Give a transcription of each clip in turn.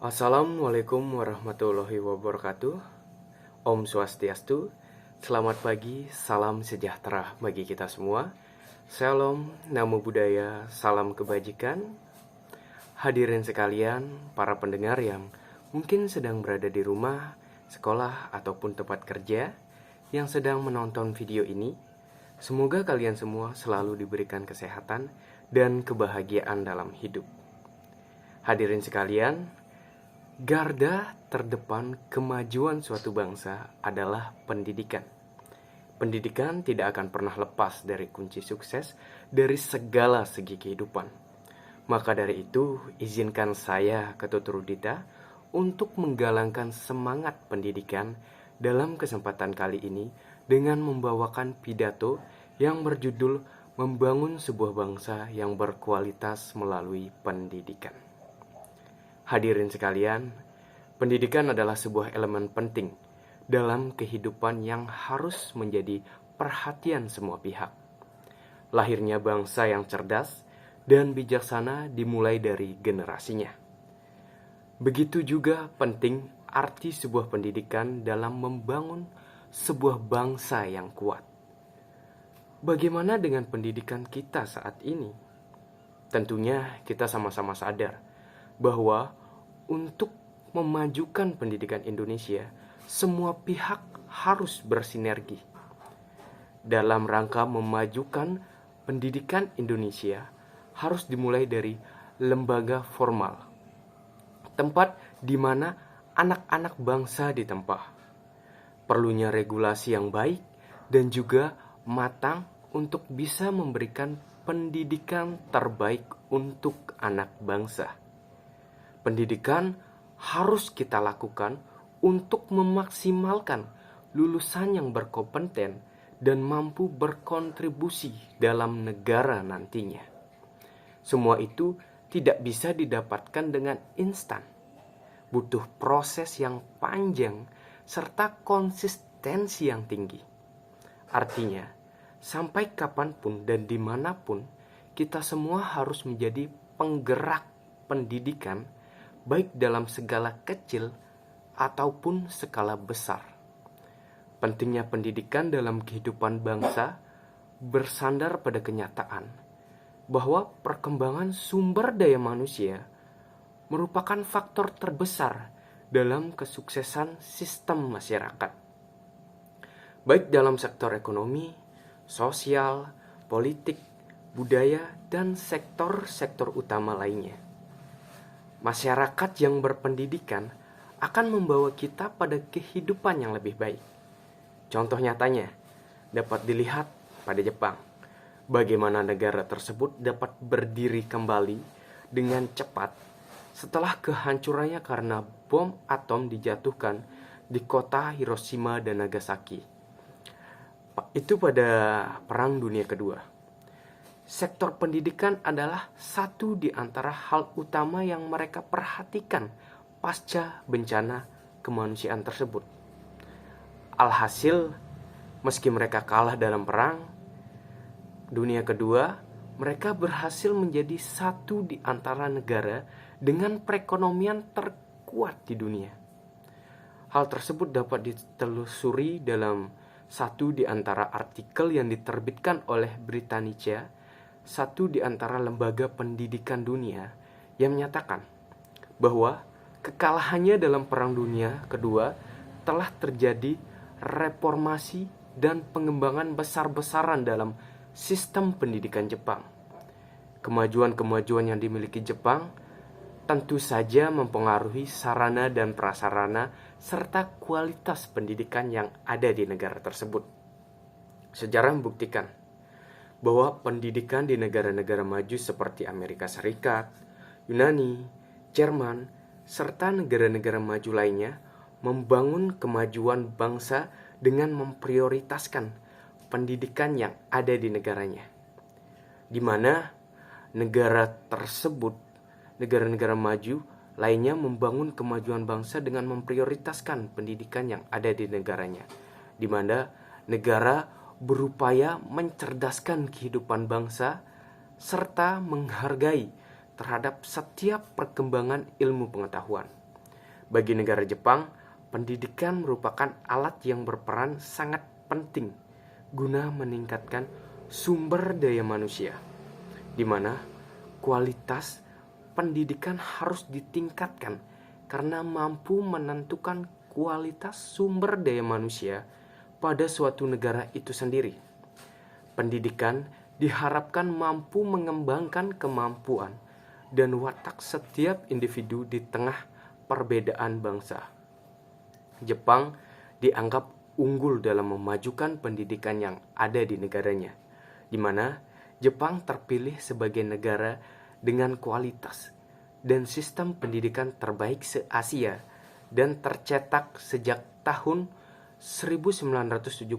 Assalamualaikum warahmatullahi wabarakatuh. Om Swastiastu. Selamat pagi, salam sejahtera bagi kita semua. Shalom, namo buddhaya, salam kebajikan. Hadirin sekalian, para pendengar yang mungkin sedang berada di rumah, sekolah, ataupun tempat kerja yang sedang menonton video ini, semoga kalian semua selalu diberikan kesehatan dan kebahagiaan dalam hidup. Hadirin sekalian, garda terdepan kemajuan suatu bangsa adalah pendidikan. Pendidikan tidak akan pernah lepas dari kunci sukses dari segala segi kehidupan. Maka dari itu, izinkan saya, Ketut Rudita, untuk menggalangkan semangat pendidikan dalam kesempatan kali ini dengan membawakan pidato yang berjudul Membangun Sebuah Bangsa yang Berkualitas Melalui Pendidikan. Hadirin sekalian, pendidikan adalah sebuah elemen penting dalam kehidupan yang harus menjadi perhatian semua pihak. Lahirnya bangsa yang cerdas dan bijaksana dimulai dari generasinya. Begitu juga penting arti sebuah pendidikan dalam membangun sebuah bangsa yang kuat. Bagaimana dengan pendidikan kita saat ini? Tentunya kita sama-sama sadar bahwa untuk memajukan pendidikan Indonesia, semua pihak harus bersinergi. Dalam rangka memajukan pendidikan Indonesia, harus dimulai dari lembaga formal, tempat di mana anak-anak bangsa ditempa. Perlunya regulasi yang baik dan juga matang untuk bisa memberikan pendidikan terbaik untuk anak bangsa. Pendidikan harus kita lakukan untuk memaksimalkan lulusan yang berkompeten dan mampu berkontribusi dalam negara nantinya. Semua itu tidak bisa didapatkan dengan instan. Butuh proses yang panjang serta konsistensi yang tinggi. Artinya, sampai kapanpun dan dimanapun, kita semua harus menjadi penggerak pendidikan baik dalam skala kecil ataupun skala besar. Pentingnya pendidikan dalam kehidupan bangsa bersandar pada kenyataan bahwa perkembangan sumber daya manusia merupakan faktor terbesar dalam kesuksesan sistem masyarakat. Baik dalam sektor ekonomi, sosial, politik, budaya, dan sektor-sektor utama lainnya. Masyarakat yang berpendidikan akan membawa kita pada kehidupan yang lebih baik. Contoh nyatanya dapat dilihat pada Jepang. Bagaimana negara tersebut dapat berdiri kembali dengan cepat setelah kehancurannya karena bom atom dijatuhkan di kota Hiroshima dan Nagasaki. Itu pada Perang Dunia Kedua. Sektor pendidikan adalah satu di antara hal utama yang mereka perhatikan pasca bencana kemanusiaan tersebut. Alhasil, meski mereka kalah dalam Perang Dunia Kedua, mereka berhasil menjadi satu di antara negara dengan perekonomian terkuat di dunia. Hal tersebut dapat ditelusuri dalam satu di antara artikel yang diterbitkan oleh Britannica, satu di antara lembaga pendidikan dunia, yang menyatakan bahwa kekalahannya dalam Perang Dunia Kedua telah terjadi reformasi dan pengembangan besar-besaran dalam sistem pendidikan Jepang. Kemajuan-kemajuan yang dimiliki Jepang tentu saja mempengaruhi sarana dan prasarana serta kualitas pendidikan yang ada di negara tersebut. Sejarah membuktikan bahwa pendidikan di negara-negara maju seperti Amerika Serikat, Yunani, Jerman, serta negara-negara maju lainnya membangun kemajuan bangsa dengan memprioritaskan pendidikan yang ada di negaranya. Di mana negara tersebut, negara-negara maju lainnya membangun kemajuan bangsa dengan memprioritaskan pendidikan yang ada di negaranya. Di mana negara berupaya mencerdaskan kehidupan bangsa serta menghargai terhadap setiap perkembangan ilmu pengetahuan. Bagi negara Jepang, pendidikan merupakan alat yang berperan sangat penting guna meningkatkan sumber daya manusia, di mana kualitas pendidikan harus ditingkatkan karena mampu menentukan kualitas sumber daya manusia pada suatu negara itu sendiri. Pendidikan diharapkan mampu mengembangkan kemampuan dan watak setiap individu di tengah perbedaan bangsa. Jepang dianggap unggul dalam memajukan pendidikan yang ada di negaranya, di mana Jepang terpilih sebagai negara dengan kualitas dan sistem pendidikan terbaik se-Asia dan tercetak sejak tahun 1970.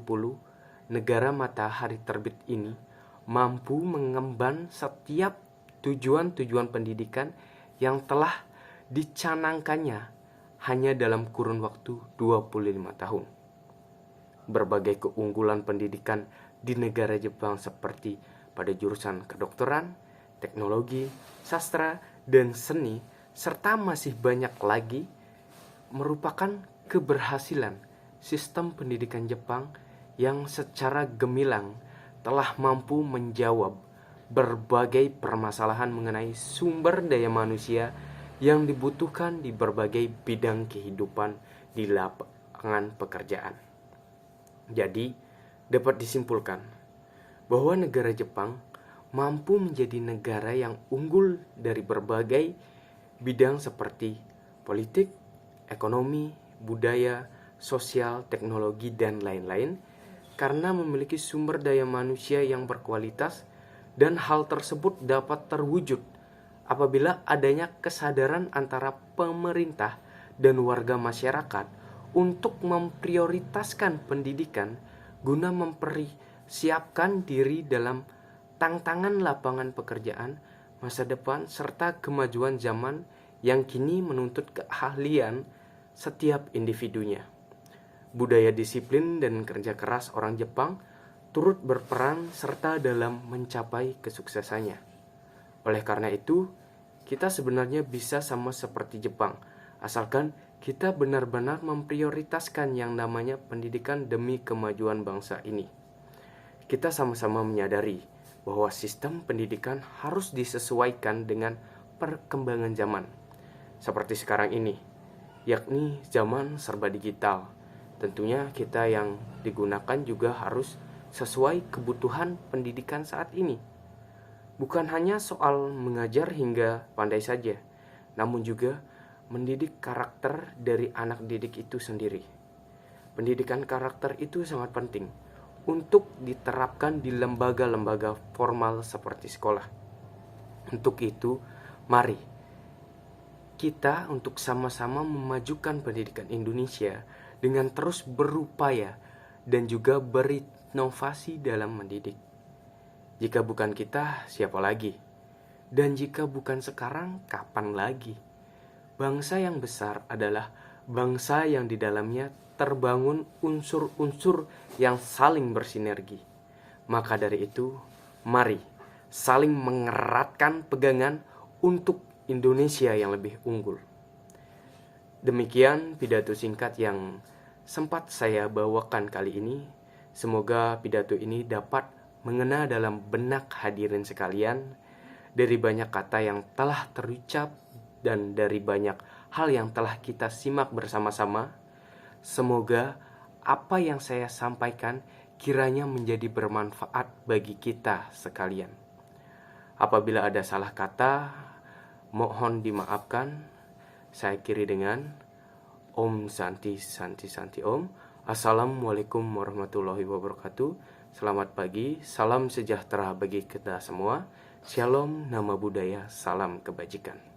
Negara matahari terbit ini mampu mengemban setiap tujuan-tujuan pendidikan yang telah dicanangkannya hanya dalam kurun waktu 25 tahun. Berbagai keunggulan pendidikan di negara Jepang seperti pada jurusan kedokteran, teknologi, sastra, dan seni, serta masih banyak lagi merupakan keberhasilan sistem pendidikan Jepang yang secara gemilang telah mampu menjawab berbagai permasalahan mengenai sumber daya manusia yang dibutuhkan di berbagai bidang kehidupan di lapangan pekerjaan. Jadi, dapat disimpulkan bahwa negara Jepang mampu menjadi negara yang unggul dari berbagai bidang seperti politik, ekonomi, budaya, sosial, teknologi, dan lain-lain karena memiliki sumber daya manusia yang berkualitas, dan hal tersebut dapat terwujud apabila adanya kesadaran antara pemerintah dan warga masyarakat untuk memprioritaskan pendidikan guna mempersiapkan diri dalam tantangan lapangan pekerjaan masa depan serta kemajuan zaman yang kini menuntut keahlian setiap individunya. Budaya disiplin dan kerja keras orang Jepang turut berperan serta dalam mencapai kesuksesannya. Oleh karena itu, kita sebenarnya bisa sama seperti Jepang, asalkan kita benar-benar memprioritaskan yang namanya pendidikan demi kemajuan bangsa ini. Kita sama-sama menyadari bahwa sistem pendidikan harus disesuaikan dengan perkembangan zaman, seperti sekarang ini, yakni zaman serba digital. Tentunya kita yang digunakan juga harus sesuai kebutuhan pendidikan saat ini. Bukan hanya soal mengajar hingga pandai saja, namun juga mendidik karakter dari anak didik itu sendiri. Pendidikan karakter itu sangat penting untuk diterapkan di lembaga-lembaga formal seperti sekolah. Untuk itu, mari kita untuk sama-sama memajukan pendidikan Indonesia dengan terus berupaya dan juga berinovasi dalam mendidik. Jika bukan kita, siapa lagi? Dan jika bukan sekarang, kapan lagi? Bangsa yang besar adalah bangsa yang di dalamnya terbangun unsur-unsur yang saling bersinergi. Maka dari itu, mari saling mengeratkan pegangan untuk Indonesia yang lebih unggul. Demikian pidato singkat yang sempat saya bawakan kali ini. Semoga pidato ini dapat mengena dalam benak hadirin sekalian dari banyak kata yang telah terucap dan dari banyak hal yang telah kita simak bersama-sama. Semoga apa yang saya sampaikan kiranya menjadi bermanfaat bagi kita sekalian. Apabila ada salah kata, mohon dimaafkan. Saya akhiri dengan Om Santi Santi Santi Om. Assalamualaikum warahmatullahi wabarakatuh. Selamat pagi, salam sejahtera bagi kita semua. Shalom, nama budaya, salam kebajikan.